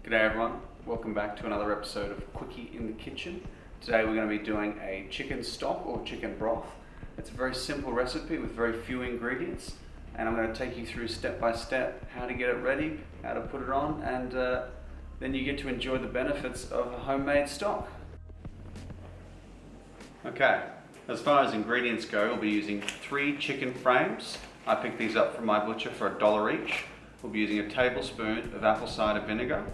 G'day everyone, welcome back to another episode of Quickie in the Kitchen. Today we're going to be doing a chicken stock or chicken broth. It's a very simple recipe with very few ingredients, and I'm going to take you through step by step how to get it ready, how to put it on, and then you get to enjoy the benefits of a homemade stock. Okay, as far as ingredients go, we'll be using 3 chicken frames. I picked these up from my butcher for $1 each. We'll be using a tablespoon of apple cider vinegar,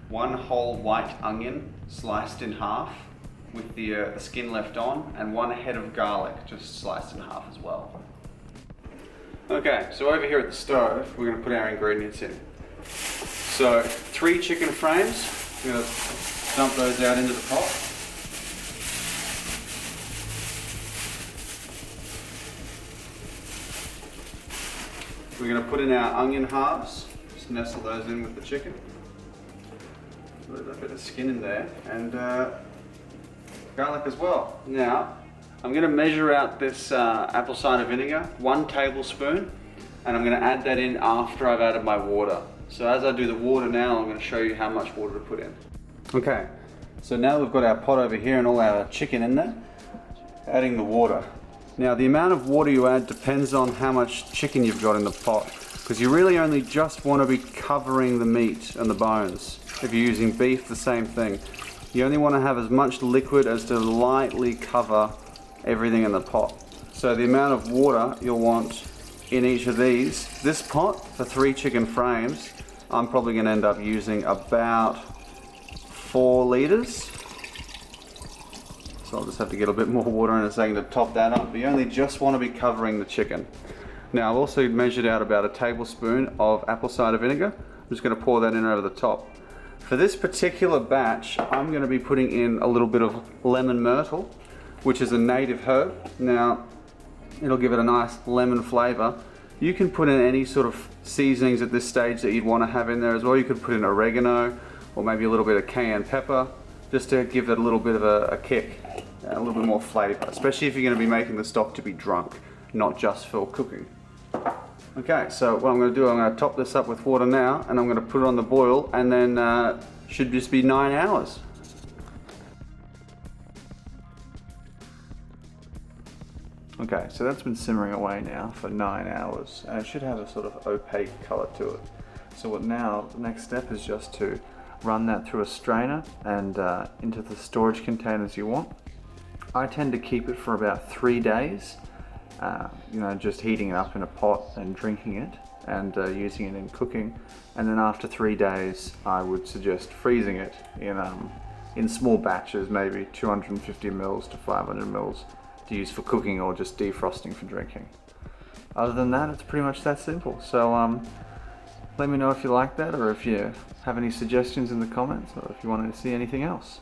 1 whole white onion sliced in half with the skin left on, and 1 head of garlic just sliced in half as well. Okay, so over here at the stove, we're going to put our ingredients in. So 3 chicken frames, we're going to dump those out into the pot. We're going to put in our onion halves, just nestle those in with the chicken. A little bit of skin in there, and garlic as well. Now, I'm going to measure out this apple cider vinegar, 1 tablespoon, and I'm going to add that in after I've added my water. So as I do the water now, I'm going to show you how much water to put in. Okay, so now we've got our pot over here and all our chicken in there. Adding the water. Now, the amount of water you add depends on how much chicken you've got in the pot, because you really only just want to be covering the meat and the bones. If you're using beef, the same thing. You only want to have as much liquid as to lightly cover everything in the pot. So the amount of water you'll want in each of these, this pot for 3 chicken frames, I'm probably going to end up using about 4 litres. So I'll just have to get a bit more water in a second to top that up. But you only just want to be covering the chicken. Now I've also measured out about a tablespoon of apple cider vinegar. I'm just going to pour that in over the top. For this particular batch, I'm going to be putting in a little bit of lemon myrtle, which is a native herb. Now, it'll give it a nice lemon flavor. You can put in any sort of seasonings at this stage that you'd want to have in there as well. You could put in oregano or maybe a little bit of cayenne pepper, just to give it a little bit of a kick, a little bit more flavor, especially if you're going to be making the stock to be drunk, not just for cooking. Okay, so what I'm going to do, I'm going to top this up with water now, and I'm going to put it on the boil, and then should just be 9 hours. Okay, so that's been simmering away now for 9 hours, and it should have a sort of opaque color to it. So what now, the next step is just to run that through a strainer and into the storage containers you want. I tend to keep it for about 3 days. Just heating it up in a pot and drinking it and using it in cooking, and then after 3 days I would suggest freezing it in small batches, maybe 250 mils to 500 mils to use for cooking or just defrosting for drinking. Other than that, it's pretty much that simple. So let me know if you like that, or if you have any suggestions in the comments, or if you wanted to see anything else.